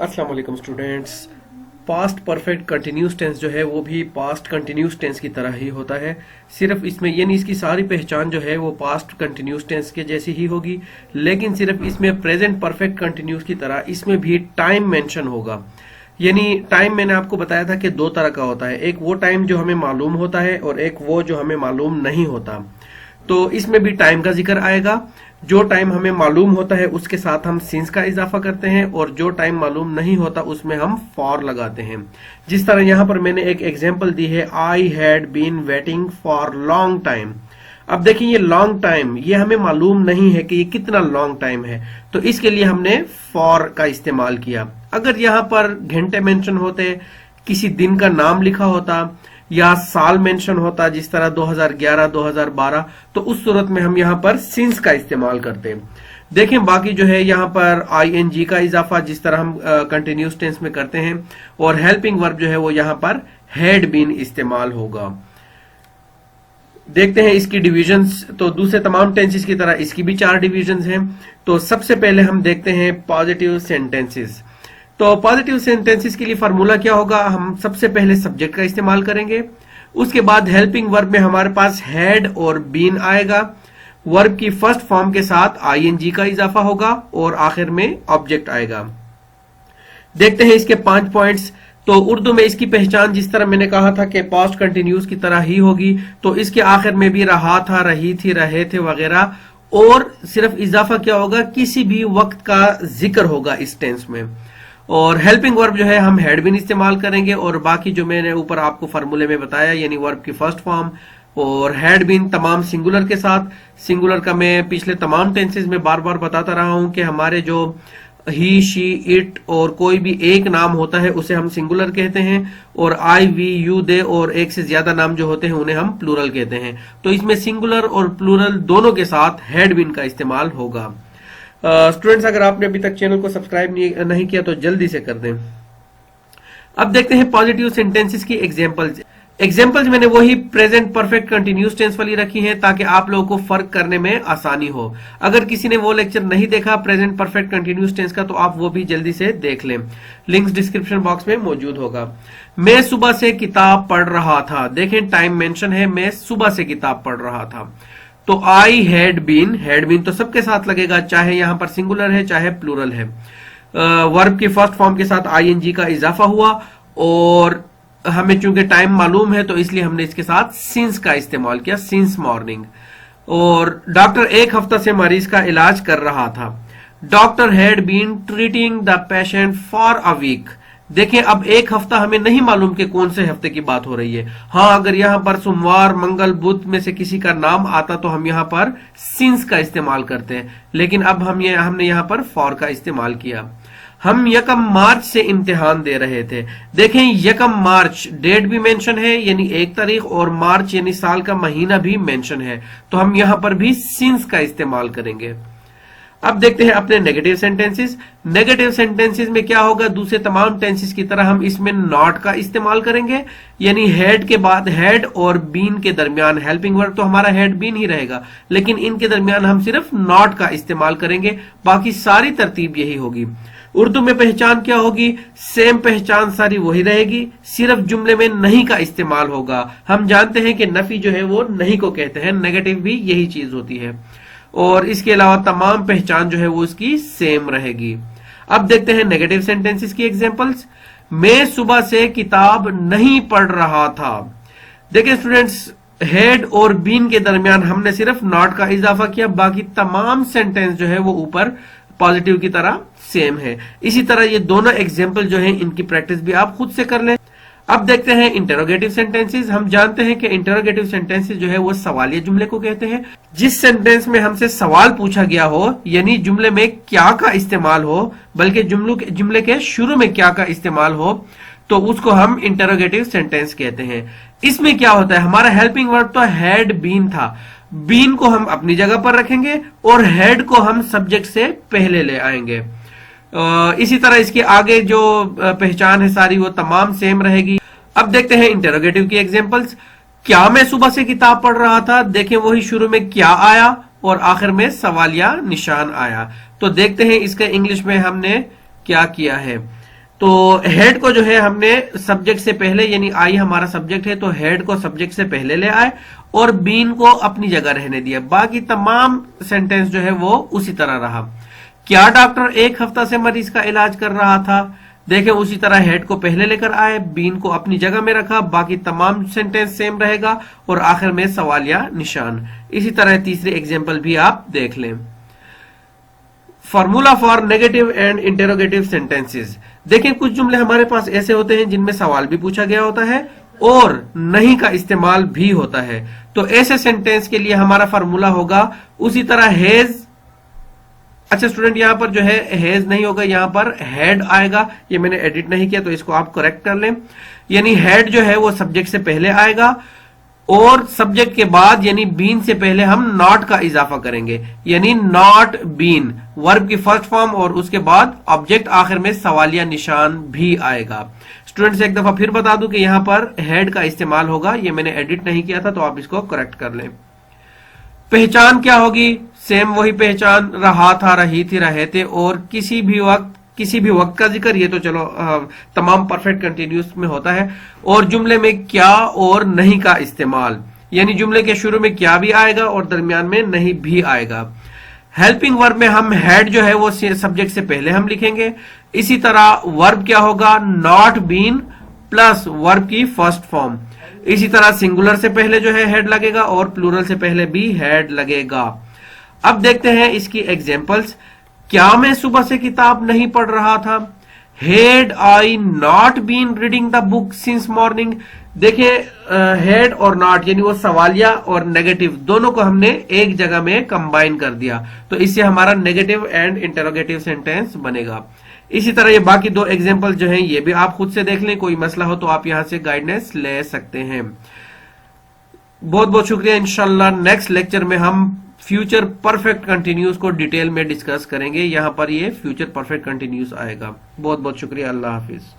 अस्सलाम वालेकुम students. Past perfect continuous tense जो है वो भी पास्ट कंटिन्यूस टेंस की तरह ही होता है। सिर्फ इसमें यानी इसकी सारी पहचान जो है वो पास्ट कंटिन्यूस टेंस के जैसी ही होगी, लेकिन सिर्फ इसमें प्रेजेंट परफेक्ट कंटिन्यूस की तरह इसमें भी टाइम मेंशन होगा। यानी टाइम मैंने आपको बताया था कि दो तरह का होता है, एक वो टाइम जो हमें मालूम होता है और एक वो जो हमें मालूम नहीं होता। तो इसमें भी टाइम का जिक्र आएगा। जो टाइम हमें मालूम होता है उसके साथ हम सिंस का इजाफा करते हैं और जो टाइम मालूम नहीं होता उसमें हम फॉर लगाते हैं। जिस तरह यहां पर मैंने एक एग्जांपल दी है, I had been waiting for long time. अब देखिए ये लॉन्ग टाइम ये हमें मालूम नहीं है कि ये कितना लॉन्ग टाइम है, तो इसके लिए हमने फॉर का इस्तेमाल किया। अगर यहां पर घंटे मेंशन होते, किसी दिन का नाम लिखा होता या साल मेंशन होता जिस तरह 2011 2012, तो उस सूरत में हम यहां पर सिंस का इस्तेमाल करते। देखें बाकी जो है यहां पर आईएनजी का इजाफा जिस तरह हम कंटिन्यूस टेंस में करते हैं, और हेल्पिंग वर्ब जो है वो यहां पर हैड बीन इस्तेमाल होगा। देखते हैं इसकी डिविजन्स। तो दूसरे तमाम टेंसेस की तरह इसकी भी 4 डिविजन्स हैं। तो सबसे पहले हम देखते हैं पॉजिटिव सेंटेंसेस। तो पॉजिटिव सेंटेंसेस के लिए फार्मूला क्या होगा, हम सबसे पहले सब्जेक्ट का इस्तेमाल करेंगे, उसके बाद हेल्पिंग वर्ब में हमारे पास हैड और बीन आएगा, वर्ब की फर्स्ट फॉर्म के साथ आईएनजी का इजाफा होगा और आखिर में ऑब्जेक्ट आएगा। देखते हैं इसके 5 पॉइंट्स। तो उर्दू में इसकी पहचान जिस तरह मैंने कहा था कि पास्ट कंटिन्यूस की तरह ही होगी, तो इसके आखिर में भी रहा था, रही थी, रहे थे वगैरह, और सिर्फ इजाफा क्या होगा, किसी भी वक्त का जिक्र होगा इस टेंस में। और हेल्पिंग वर्ब जो है हम हैड बीन इस्तेमाल करेंगे, और बाकी जो मैंने ऊपर आपको फार्मूले में बताया यानी वर्ब की फर्स्ट फॉर्म और हैड बीन तमाम सिंगुलर के साथ। सिंगुलर का मैं पिछले तमाम टेंसेस में बार बार बताता रहा हूं कि हमारे जो ही, शी, इट और कोई भी एक नाम होता है उसे हम सिंगुलर कहते हैं, और आई, वी, यू, दे और एक से ज्यादा नाम जो होते हैं उन्हें हम प्लूरल कहते हैं। तो इसमें सिंगुलर और प्लूरल दोनों के साथ हैड बीन का इस्तेमाल होगा। स्टूडेंट्स अगर आपने अभी तक चैनल को सब्सक्राइब नहीं किया तो जल्दी से कर दें। अब देखते हैं पॉजिटिव सेंटेंसेस की एग्जांपल्स मैंने वही प्रेजेंट परफेक्ट कंटिन्यूस टेंस वाली रखी है ताकि आप लोगों को फर्क करने में आसानी हो। अगर किसी ने वो लेक्चर नहीं देखा प्रेजेंट परफेक्ट कंटिन्यूस टेंस का, तो आप वो भी जल्दी से देख लें, लिंक्स डिस्क्रिप्शन बॉक्स में मौजूद होगा। मैं सुबह से किताब पढ़ रहा था। देखें टाइम मेंशन है, मैं सुबह से किताब पढ़ रहा था। तो आई हैड बीन तो सबके साथ लगेगा, चाहे यहां पर सिंगुलर है चाहे प्लूरल है। वर्ब की फर्स्ट फॉर्म के साथ आईएनजी का इजाफा हुआ, और हमें चूंकि टाइम मालूम है तो इसलिए हमने इसके साथ सिंस का इस्तेमाल किया, सिंस मॉर्निंग। और डॉक्टर 1 हफ्ता से मरीज का इलाज कर रहा था। Doctor had been treating the patient for a week. देखें अब 1 हफ्ता हमें नहीं मालूम कि कौन से हफ्ते की बात हो रही है। हाँ, अगर यहां पर सोमवार, मंगल, बुध में से किसी का नाम आता तो हम यहां पर सिंस का इस्तेमाल करते हैं, लेकिन अब हमने यहां पर फॉर का इस्तेमाल किया। हम 1 मार्च से इम्तिहान दे रहे थे। देखें 1 मार्च डेट भी मेंशन है यानी 1 तारीख, और मार्च यानी साल का महीना भी मेंशन है, तो हम यहां पर भी सिंस का इस्तेमाल करेंगे। अब देखते हैं अपने नेगेटिव सेंटेंसेस। नेगेटिव सेंटेंसेस में क्या होगा, दूसरे तमाम टेंसेस की तरह हम इसमें नॉट का इस्तेमाल करेंगे, यानी हैड के बाद हैड और बीन के दरमियान हेल्पिंग वर्ब तो हमारा हैड बीन ही रहेगा, लेकिन इनके दरमियान हम सिर्फ नॉट का इस्तेमाल करेंगे, बाकी सारी तरतीब यही होगी। उर्दू में पहचान क्या होगी, सेम पहचान सारी वही रहेगी, सिर्फ जुमले में नहीं का इस्तेमाल होगा। हम जानते हैं कि नफी जो है वो नहीं को कहते हैं, नेगेटिव भी यही चीज होती है, और इसके अलावा तमाम पहचान जो है वो उसकी सेम रहेगी। अब देखते हैं नेगेटिव सेंटेंसेस की एग्जांपल्स। मैं सुबह से किताब नहीं पढ़ रहा था। देखिए स्टूडेंट्स, हैड और बीन के दरमियान हमने सिर्फ नॉट का इजाफा किया, बाकी तमाम सेंटेंस जो है वो ऊपर पॉजिटिव की तरह सेम है। इसी तरह ये दोनों एग्जाम्पल जो है इनकी प्रैक्टिस भी आप खुद से कर लें। अब देखते हैं इंटरोगेटिव सेंटेंसेस। हम जानते हैं कि इंटरोगेटिव सेंटेंसेस जो है वो सवालिया जुमले को कहते हैं। जिस सेंटेंस में हमसे सवाल पूछा गया हो, यानी जुमले में क्या का इस्तेमाल हो, बल्कि जुमले के शुरू में क्या का इस्तेमाल हो, तो उसको हम इंटरोगेटिव सेंटेंस कहते हैं। इसमें क्या होता है, हमारा हेल्पिंग वर्ब तो हैड बीन था, बीन को हम अपनी जगह पर रखेंगे और हैड को हम सब्जेक्ट से पहले ले आएंगे। इसी तरह इसके आगे जो पहचान है सारी वो तमाम सेम रहेगी। अब देखते हैं इंटरोगेटिव की एग्जांपल्स। क्या मैं सुबह से किताब पढ़ रहा था। देखें वही शुरू में क्या आया और आखिर में सवालिया निशान आया। तो देखते हैं इसका इंग्लिश में हमने क्या किया है। तो हेड को जो है हमने सब्जेक्ट से पहले, यानी आई हमारा सब्जेक्ट है, तो हेड को सब्जेक्ट से पहले ले आए और बीन को अपनी जगह रहने दिया। बाकी तमाम सेंटेंस जो है वो उसी तरह रहा। क्या डॉक्टर 1 हफ्ता से मरीज का इलाज कर रहा था? देखें उसी तरह हेड को पहले लेकर आए, बीन को अपनी जगह में रखा, बाकी तमाम सेंटेंस सेम रहेगा और आखिर में सवाल या निशान। इसी तरह तीसरी एग्जांपल भी आप देख लें। Formula for negative and interrogative sentences. देखिए कुछ जुमले हमारे पास ऐसे होते हैं जिनमें सवाल भी पूछा गया होता है और नहीं का इस्तेमाल भी होता है। तो ऐसे सेंटेंस के लिए हमारा फॉर्मूला होगा उसी तरह हैज। अच्छा स्टूडेंट, यहां पर जो है हैज नहीं होगा, यहां पर हैड आएगा। ये मैंने एडिट नहीं किया तो इसको आप करेक्ट कर लें। यानी हैड जो है वो सब्जेक्ट से पहले आएगा और सब्जेक्ट के बाद यानी बीन से पहले हम नॉट का इजाफा करेंगे, यानी नॉट बीन वर्ब की फर्स्ट फॉर्म और उसके बाद ऑब्जेक्ट, आखिर में सवालिया निशान भी आएगा। स्टूडेंट्स एक दफा फिर बता दूं कि यहां पर हेड का इस्तेमाल होगा, ये मैंने एडिट नहीं किया था तो आप इसको करेक्ट कर लें। पहचान क्या होगी? सेम वही पहचान, रहा था, रही थी, रहे थे और किसी भी वक्त का जिक्र। ये तो चलो तमाम परफेक्ट कंटिन्यूस में होता है। और जुमले में क्या और नहीं का इस्तेमाल, यानी जुमले के शुरू में क्या भी आएगा और दरमियान में नहीं भी आएगा। हेल्पिंग वर्ब में हम हेड जो है वो सब्जेक्ट से पहले हम लिखेंगे। इसी तरह वर्ब क्या होगा? नॉट बीन प्लस वर्ब की फर्स्ट फॉर्म। इसी तरह सिंगुलर से पहले जो है हेड लगेगा और प्लूरल से पहले भी हेड लगेगा। अब देखते हैं इसकी एग्जांपल्स। क्या मैं सुबह से किताब नहीं पढ़ रहा था? Had I not been reading the book since morning? देखिए हेड और नॉट यानी वो सवालिया और नेगेटिव दोनों को हमने एक जगह में कंबाइन कर दिया, तो इससे हमारा नेगेटिव एंड इंटरोगेटिव सेंटेंस बनेगा। इसी तरह ये बाकी 2 एग्जांपल जो हैं ये भी आप खुद से देख लें, कोई मसला हो तो आप यहां से गाइडेंस ले सकते हैं। बहुत बहुत शुक्रिया। इंशाल्लाह नेक्स्ट लेक्चर में हम फ्यूचर परफेक्ट कंटिन्यूस को डिटेल में डिस्कस करेंगे। यहां पर ये फ्यूचर परफेक्ट कंटिन्यूस आएगा। बहुत बहुत शुक्रिया। अल्लाह हाफिज।